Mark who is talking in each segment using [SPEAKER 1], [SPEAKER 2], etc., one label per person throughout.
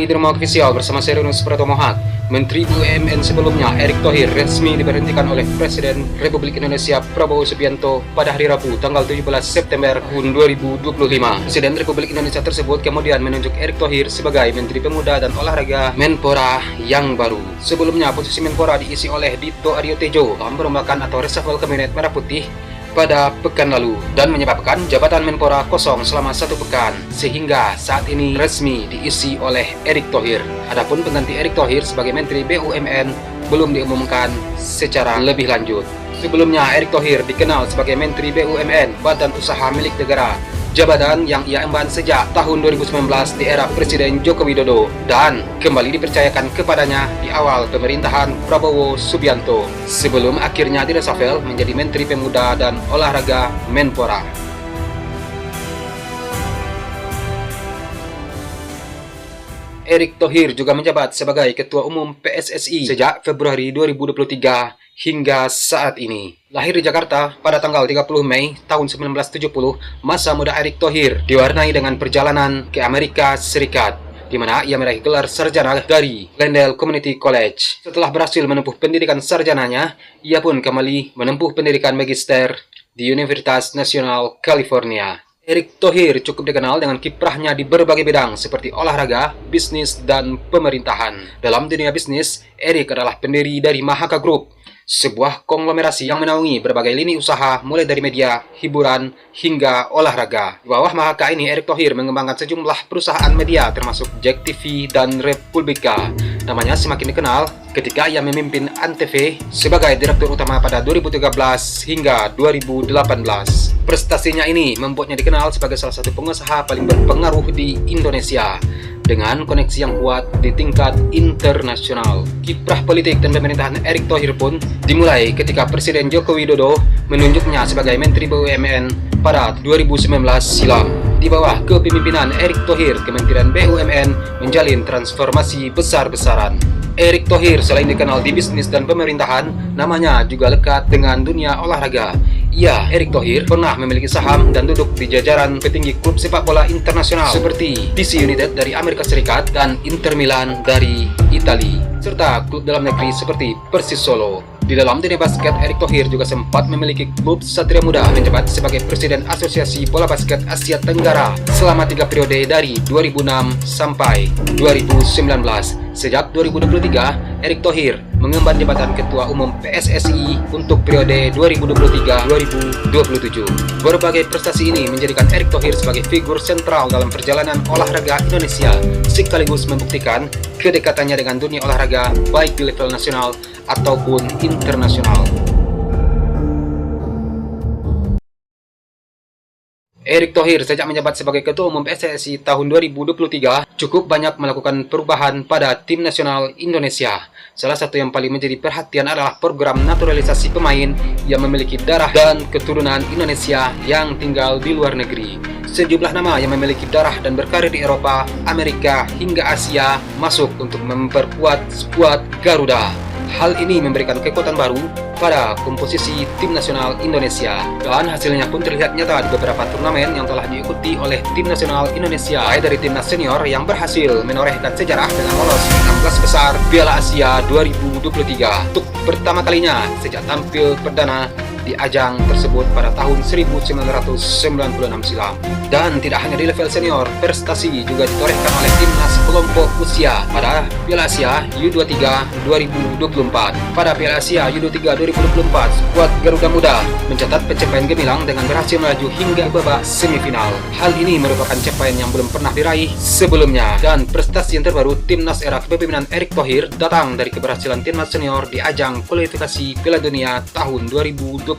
[SPEAKER 1] Derma ofisial bersama Serunus Pratomohat, Menteri BUMN sebelumnya Erick Thohir resmi diberhentikan oleh Presiden Republik Indonesia Prabowo Subianto pada hari Rabu tanggal 17 September tahun 2025. Presiden Republik Indonesia tersebut kemudian menunjuk Erick Thohir sebagai Menteri Pemuda dan Olahraga Menpora yang baru. Sebelumnya posisi Menpora diisi oleh Dito Aryo Tejo dalam perombakan atau reshuffle Kabinet Merah Putih pada pekan lalu dan menyebabkan jabatan Menpora kosong selama 1 pekan sehingga saat ini resmi diisi oleh Erick Thohir. Adapun pengganti Erick Thohir sebagai Menteri BUMN belum diumumkan secara lebih lanjut. Sebelumnya Erick Thohir dikenal sebagai Menteri BUMN Badan Usaha Milik Negara, jabatan yang ia emban sejak tahun 2019 di era Presiden Joko Widodo dan kembali dipercayakan kepadanya di awal pemerintahan Prabowo Subianto sebelum akhirnya direshuffle menjadi Menteri Pemuda dan Olahraga Menpora. Erick Thohir juga menjabat sebagai Ketua Umum PSSI sejak Februari 2023 hingga saat ini. Lahir di Jakarta pada tanggal 30 Mei tahun 1970, masa muda Erick Thohir diwarnai dengan perjalanan ke Amerika Serikat, di mana ia meraih gelar sarjana dari Glendale Community College. Setelah berhasil menempuh pendidikan sarjananya, ia pun kembali menempuh pendidikan magister di Universitas Nasional California. Erick Thohir cukup dikenal dengan kiprahnya di berbagai bidang seperti olahraga, bisnis, dan pemerintahan. Dalam dunia bisnis, Erick adalah pendiri dari Mahaka Group, sebuah konglomerasi yang menaungi berbagai lini usaha mulai dari media, hiburan, hingga olahraga. Di bawah Mahaka ini, Erick Thohir mengembangkan sejumlah perusahaan media termasuk Jack TV dan Republika. Namanya semakin dikenal ketika ia memimpin Antv sebagai direktur utama pada 2013 hingga 2018. Prestasinya ini membuatnya dikenal sebagai salah satu pengusaha paling berpengaruh di Indonesia dengan koneksi yang kuat di tingkat internasional. Kiprah politik dan pemerintahan Erick Thohir pun dimulai ketika Presiden Joko Widodo menunjuknya sebagai Menteri BUMN pada 2019 silam. Di bawah kepemimpinan Erick Thohir, Kementerian BUMN menjalin transformasi besar-besaran. Erick Thohir selain dikenal di bisnis dan pemerintahan, namanya juga lekat dengan dunia olahraga. Erick Thohir pernah memiliki saham dan duduk di jajaran petinggi klub sepak bola internasional seperti DC United dari Amerika Serikat dan Inter Milan dari Italia, serta klub dalam negeri seperti Persis Solo. Di dalam dunia basket, Erick Thohir juga sempat memiliki klub Satria Muda, menjabat sebagai Presiden Asosiasi Bola Basket Asia Tenggara selama 3 periode dari 2006 sampai 2019. Sejak 2023, Erick Thohir mengemban jabatan Ketua Umum PSSI untuk periode 2023-2027. Berbagai prestasi ini menjadikan Erick Thohir sebagai figur sentral dalam perjalanan olahraga Indonesia, sekaligus membuktikan kedekatannya dengan dunia olahraga baik di level nasional ataupun internasional. Erick Thohir sejak menjabat sebagai Ketua Umum PSSI tahun 2023 cukup banyak melakukan perubahan pada tim nasional Indonesia. Salah satu yang paling menjadi perhatian adalah program naturalisasi pemain yang memiliki darah dan keturunan Indonesia yang tinggal di luar negeri. Sejumlah nama yang memiliki darah dan berkarir di Eropa, Amerika, hingga Asia masuk untuk memperkuat skuad Garuda. Hal ini memberikan kekuatan baru pada komposisi tim nasional Indonesia, dan hasilnya pun terlihat nyata di beberapa turnamen yang telah diikuti oleh tim nasional Indonesia, mulai dari timnas senior yang berhasil menorehkan sejarah dengan lolos 16 besar Piala Asia 2023 untuk pertama kalinya sejak tampil perdana di ajang tersebut pada tahun 1996 silam. Dan tidak hanya di level senior, prestasi juga ditorehkan oleh timnas kelompok usia pada Piala Asia U23 2024. Pada Piala Asia U23 2024, skuad Garuda Muda mencatat pencapaian gemilang dengan berhasil melaju hingga babak semifinal. Hal ini merupakan capaian yang belum pernah diraih sebelumnya, dan prestasi yang terbaru timnas era kepemimpinan Erick Thohir datang dari keberhasilan timnas senior di ajang kualifikasi Piala Dunia tahun 2026.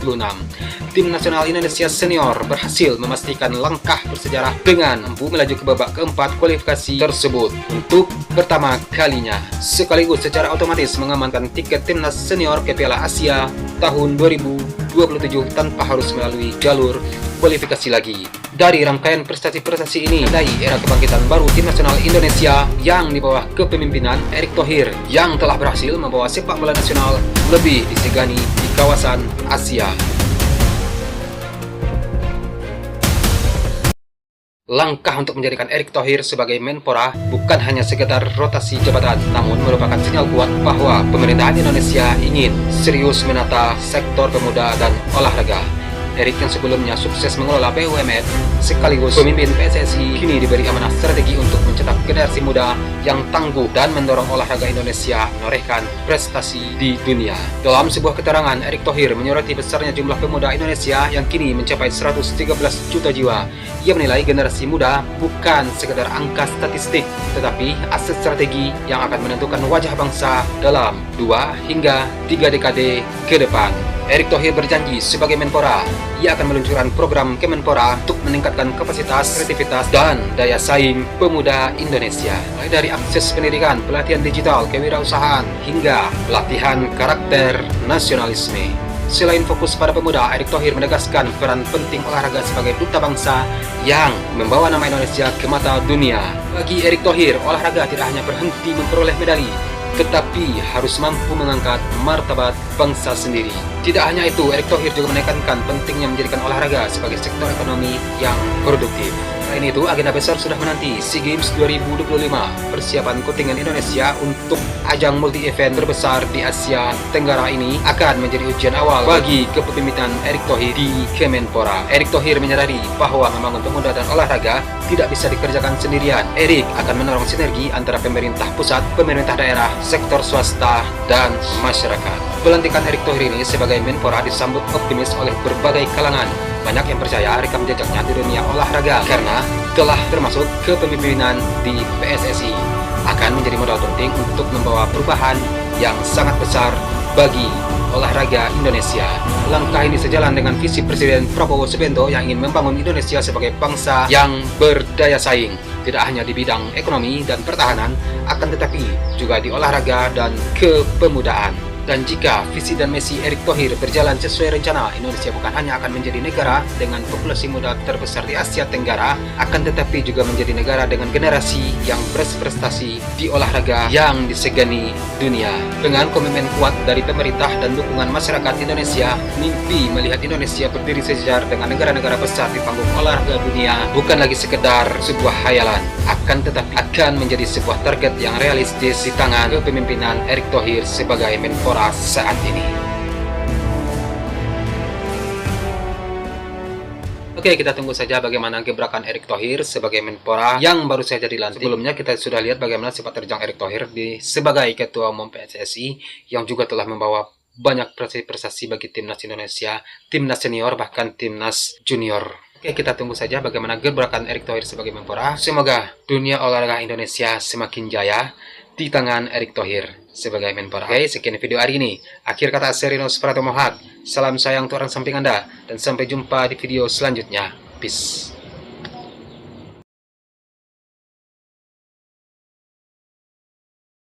[SPEAKER 1] Tim nasional Indonesia senior berhasil memastikan langkah bersejarah dengan mampu melaju ke babak keempat kualifikasi tersebut untuk pertama kalinya, sekaligus secara otomatis mengamankan tiket timnas senior ke Piala Asia tahun 2027 tanpa harus melalui jalur kualifikasi lagi. Dari rangkaian prestasi-prestasi ini, dari era kebangkitan baru tim nasional Indonesia yang di bawah kepemimpinan Erick Thohir yang telah berhasil membawa sepak bola nasional lebih disegani di kawasan Asia. Langkah untuk menjadikan Erick Thohir sebagai Menpora bukan hanya sekedar rotasi jabatan, namun merupakan sinyal kuat bahwa pemerintahan Indonesia ingin serius menata sektor pemuda dan olahraga. Erick yang sebelumnya sukses mengelola BUMN sekaligus pemimpin PSSI kini diberi amanah strategi untuk mencetak generasi muda yang tangguh dan mendorong olahraga Indonesia menorehkan prestasi di dunia. Dalam sebuah keterangan, Erick Thohir menyoroti besarnya jumlah pemuda Indonesia yang kini mencapai 113 juta jiwa. Ia menilai generasi muda bukan sekedar angka statistik, tetapi aset strategi yang akan menentukan wajah bangsa dalam 2 hingga 3 dekade ke depan. Erick Thohir berjanji sebagai Menpora, ia akan meluncurkan program Kemenpora untuk meningkatkan kapasitas, kreativitas, dan daya saing pemuda Indonesia. Mulai dari akses pendidikan, pelatihan digital, kewirausahaan, hingga pelatihan karakter nasionalisme. Selain fokus pada pemuda, Erick Thohir menegaskan peran penting olahraga sebagai duta bangsa yang membawa nama Indonesia ke mata dunia. Bagi Erick Thohir, olahraga tidak hanya berhenti memperoleh medali, tetapi harus mampu mengangkat martabat bangsa sendiri. Tidak hanya itu, Erick Thohir juga menekankan pentingnya menjadikan olahraga sebagai sektor ekonomi yang produktif. Selain itu, agenda besar sudah menanti SEA Games 2025. Persiapan kontingen Indonesia untuk ajang multi-event terbesar di Asia Tenggara ini akan menjadi ujian awal bagi kepemimpinan Erick Thohir di Kemenpora. Erick Thohir menyadari bahwa membangun pemuda dan olahraga tidak bisa dikerjakan sendirian. Erick akan mendorong sinergi antara pemerintah pusat, pemerintah daerah, sektor swasta, dan masyarakat. Pelantikan Erick Thohir ini sebagai Menpora disambut optimis oleh berbagai kalangan. Banyak yang percaya rekam jejaknya di dunia olahraga karena telah termasuk kepemimpinan di PSSI akan menjadi modal penting untuk membawa perubahan yang sangat besar bagi olahraga Indonesia. Langkah ini sejalan dengan visi Presiden Prabowo Subianto yang ingin membangun Indonesia sebagai bangsa yang berdaya saing, tidak hanya di bidang ekonomi dan pertahanan, akan tetapi juga di olahraga dan kepemudaan. Dan jika visi dan misi Erick Thohir berjalan sesuai rencana, Indonesia bukan hanya akan menjadi negara dengan populasi muda terbesar di Asia Tenggara, akan tetapi juga menjadi negara dengan generasi yang berprestasi di olahraga yang disegani dunia. Dengan komitmen kuat dari pemerintah dan dukungan masyarakat Indonesia, mimpi melihat Indonesia berdiri sejajar dengan negara-negara besar di panggung olahraga dunia bukan lagi sekedar sebuah hayalan, akan tetapi akan menjadi sebuah target yang realistis di tangan kepemimpinan Erick Thohir sebagai Menpora saat ini. Oke, kita tunggu saja bagaimana gebrakan Erick Thohir sebagai Menpora yang baru saja dilantik. Sebelumnya kita sudah lihat bagaimana sifat terjang Erick Thohir sebagai Ketua Umum PSSI yang juga telah membawa banyak prestasi bagi timnas Indonesia, timnas senior, bahkan timnas junior. Oke, kita tunggu saja bagaimana gebrakan Erick Thohir sebagai Menpora. Semoga dunia olahraga Indonesia semakin jaya di tangan Erick Thohir sebagai Menpora. Oke, sekian video hari ini. Akhir kata, Serinos Pratomohak. Salam sayang untuk orang samping Anda dan sampai jumpa di video selanjutnya. Peace.